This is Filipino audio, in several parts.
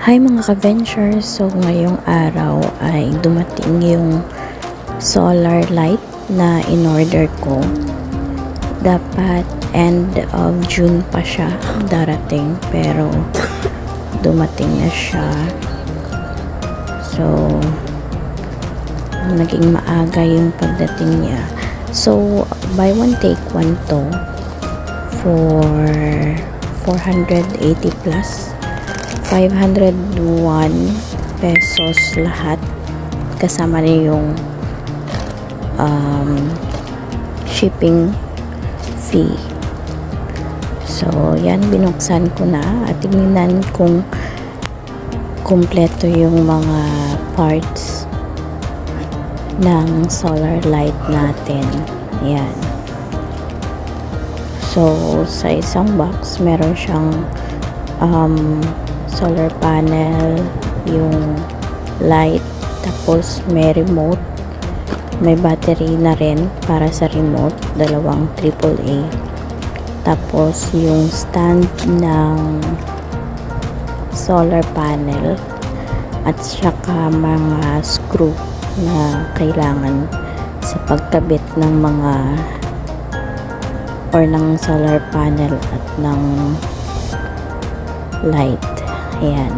Hi mga ka-ventures! So ngayong araw ay dumating yung solar light na in-order ko. Dapat end of June pa siya darating pero dumating na siya. So naging maaga yung pagdating niya. So buy one take one to for 480 plus. 501 pesos lahat kasama na yung shipping fee. So yan, binuksan ko na at tingnan kung kumpleto yung mga parts ng solar light natin. Yan. So sa isang box meron siyang solar panel, yung light, tapos may remote, may battery na rin para sa remote, dalawang AAA, tapos yung stand ng solar panel at saka mga screw na kailangan sa pagkabit ng mga or ng solar panel at ng light. Ayan.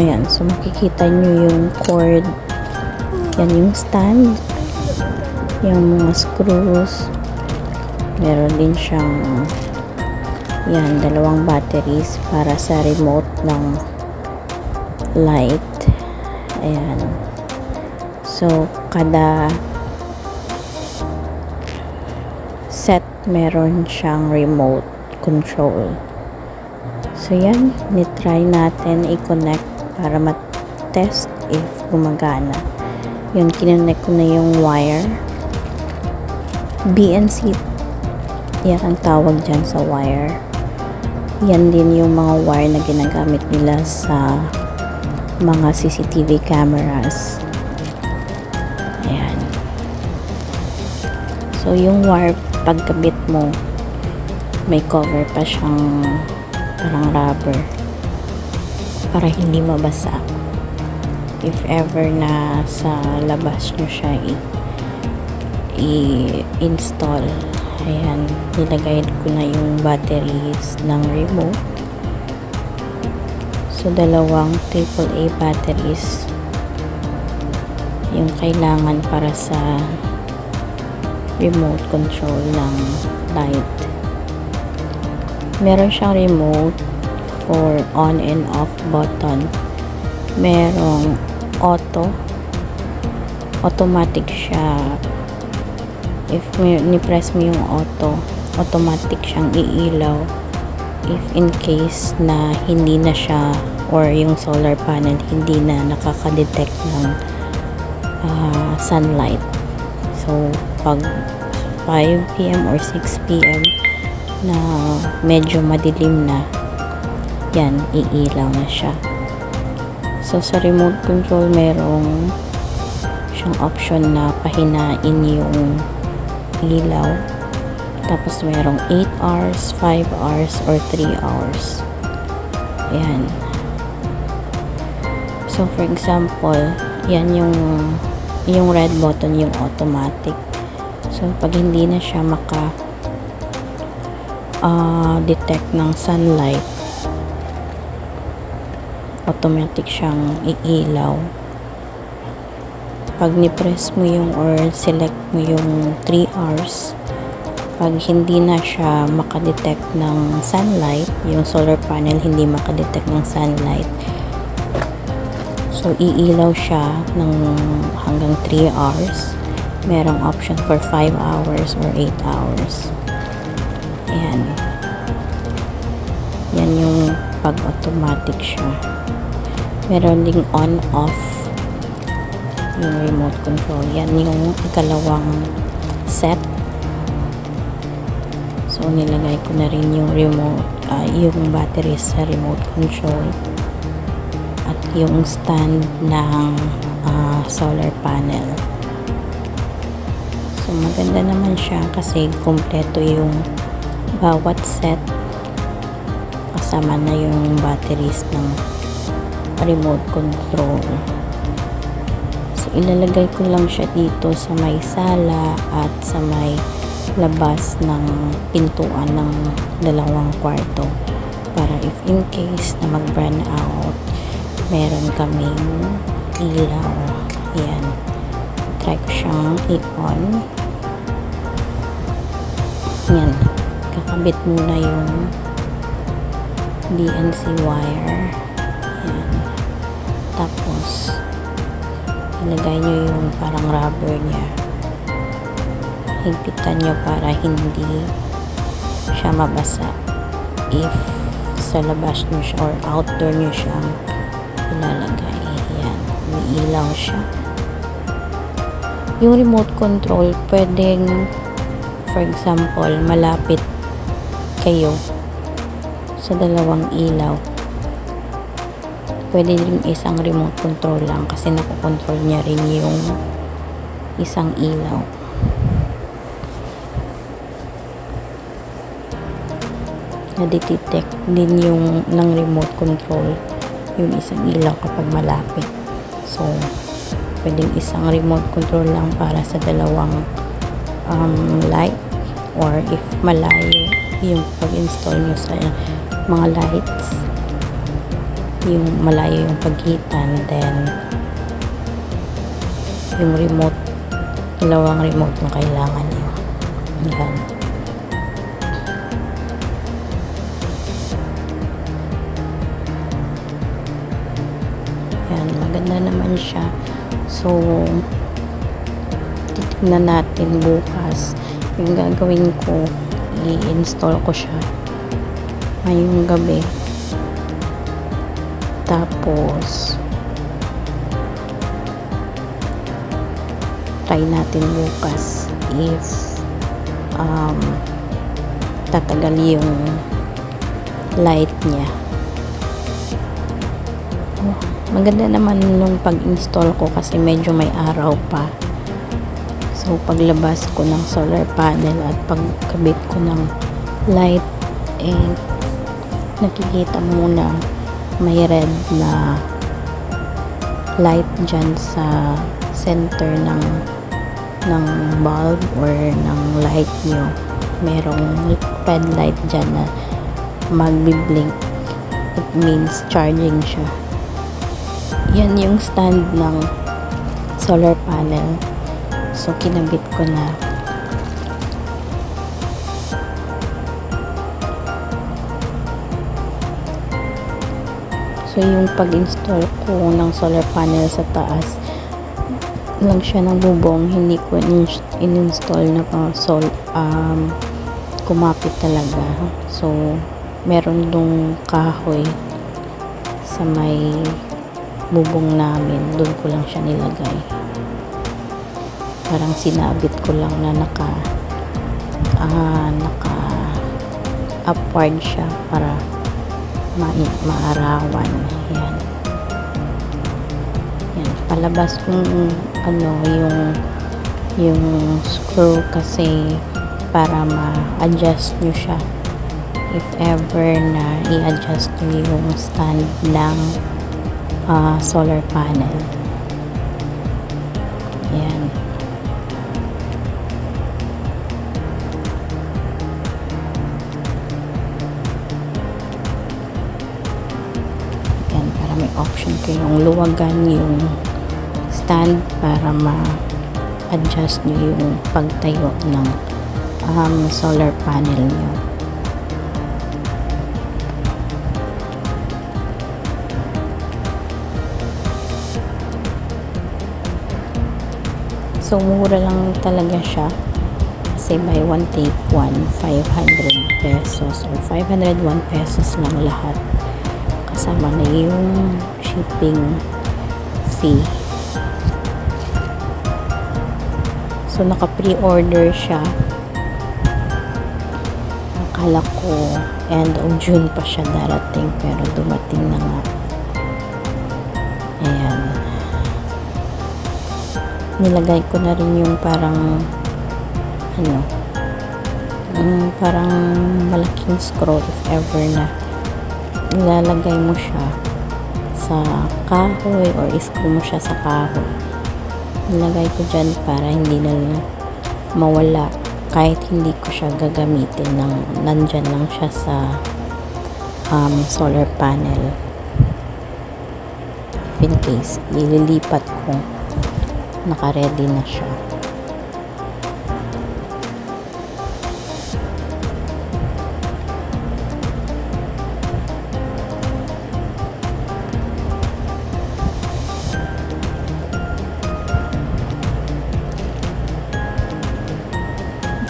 Ayan. So, makikita nyo yung cord. Yan yung stand. Yung mga screws. Meron din siyang yan, dalawang batteries para sa remote ng light. Ayan. So, kada set meron siyang remote control. So yan, nitry natin i-connect para mat-test if gumagana. Yun, kinonnect ko na yung wire. BNC yan ang tawag dyan sa wire. Yan din yung mga wire na ginagamit nila sa mga CCTV cameras. Ayan. So yung wire, pagkabit mo, may cover pa siyang parang rubber para hindi mabasa if ever na sa labas nyo siya i-install. Ayan, nilagay ko na yung batteries ng remote. So dalawang AAA batteries yung kailangan para sa remote control ng light. Meron siyang remote for on and off button. Merong automatic siya. If ni-press mo yung automatic siyang iilaw if in case na hindi na siya or yung solar panel hindi na nakaka-detect ng sunlight. So pag 5 PM or 6 PM na medyo madilim na, yan, iilaw na siya. So sa remote control merong siyang option na pahinain yung ilaw. Tapos merong 8 hours, 5 hours, or 3 hours. Ayan. So for example, yan yung red button, yung automatic. So pag hindi na siya detect ng sunlight, automatic siyang iilaw. Pag ni-press mo yung or select mo yung 3 hours, pag hindi na siya makadetect ng sunlight, yung solar panel hindi makadetect ng sunlight, so iilaw siya ng hanggang 3 hours. Merong option for 5 hours or 8 hours. Ayan. Yan yung pag-automatic siya. Meron ding on-off yung remote control. Yan yung ikalawang set. So, nilagay ko na rin yung remote, yung battery sa remote control at yung stand ng solar panel. So maganda naman siya kasi kumpleto yung bawat set, kasama na yung batteries ng remote control. So ilalagay ko lang siya dito sa may sala at sa may labas ng pintuan ng dalawang kwarto, para if in case na mag-burn out, meron kaming ilaw. Yan, try ko siyang i-on. Yan, kakabit muna yung DNC wire. Yan, tapos ilagay nyo yung parang rubber niya, higpitan nyo para hindi siya mabasa if sa labas nyo siya or outdoor nyo siyang ilalagay. Yan, may ilaw siya. Yung remote control, pwedeng for example malapit kayo sa dalawang ilaw, pwede rin isang remote control lang kasi nakokontrol niya rin yung isang ilaw. Na-detect din yung ng remote control yung isang ilaw kapag malapit. So pwedeng isang remote control lang para sa dalawang light, or if malayo yung pag-install nyo sa mga lights, yung malayo yung pagitan, then yung remote, dalawang remote yung kailangan nyo. Yan. Yan, maganda naman siya. So titignan natin bukas. Yung gagawin ko, i-install ko siya ngayong gabi, tapos try natin bukas if tatagal yung light niya. Maganda naman nung pag-install ko kasi medyo may araw pa. So paglabas ko ng solar panel at pagkabit ko ng light, nakikita muna may red na light dyan sa center ng bulb or ng light nyo. Merong red light dyan na magbi-blink. It means charging siya. Yan yung stand ng solar panel. So kinabit ko na. So yung pag-install ko ng solar panel sa taas lang siya ng bubong, hindi ko in-install na kumapit talaga. So meron dong kahoy sa may bubong namin, doon ko lang siya nilagay. Parang sinabit ko lang na naka upward siya para maarawan. Yan. Yan, palabas yung yung screw kasi para ma-adjust nyo siya if ever na i-adjust nyo yung stand ng solar panel. Yan. Yan, para may option kayong luwagan yung stand para ma-adjust nyo yung pagtayo ng solar panel nyo. So mura lang talaga siya kasi buy one take one, 500 pesos or 501 pesos lang lahat, kasama na yung shipping fee. So naka pre-order siya, akala ko end of June pa siya darating, pero dumating na nga. Ayan, nilagay ko na rin yung parang ano, parang malaking screw if ever na ilalagay mo siya sa kahoy or screw mo siya sa kahoy. Nilagay ko dyan para hindi na mawala kahit hindi ko siya gagamitin nandyan lang siya sa solar panel. In case ililipat ko, naka-ready na siya.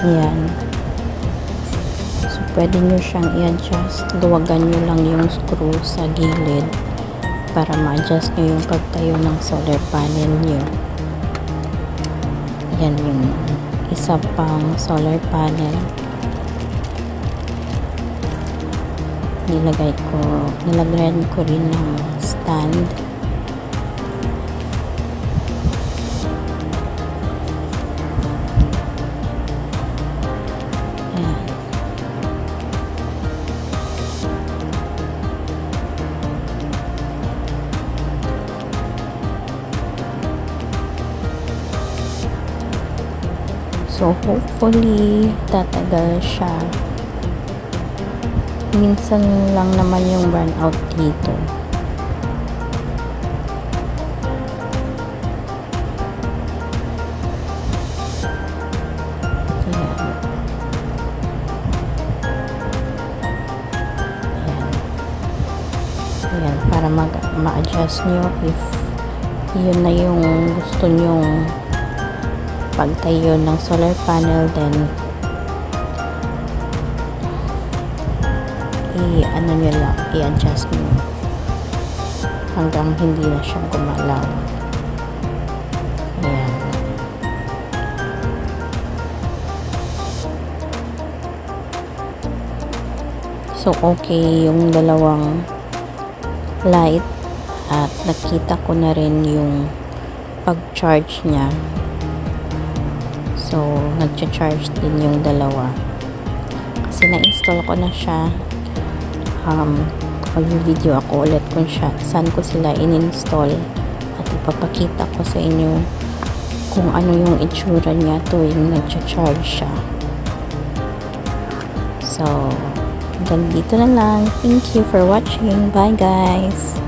Ayan. So, pwede nyo siyang i-adjust. Luwagan nyo lang yung screw sa gilid para ma-adjust nyo yung pagtayo ng solar panel nyo. Yan yung isa pang solar panel. Nilagyan ko rin ng stand. So, hopefully, tatagal siya. Minsan lang naman yung burnout dito. Ayan. Ayan, para ma-adjust nyo if yun na yung gusto nyong pagtayo ng solar panel, then i-adjust nyo hanggang hindi na siya gumalaw. Ayan. So, okay yung dalawang light at nakita ko na rin yung pag-charge niya. So, nag-charge din yung dalawa. Kasi na-install ko na siya. Mag-video ako ulit kung saan ko sila in-install. At ipapakita ko sa inyo kung ano yung itsura niya tuwing nag-charge siya. So, hanggang dito na lang. Thank you for watching. Bye guys!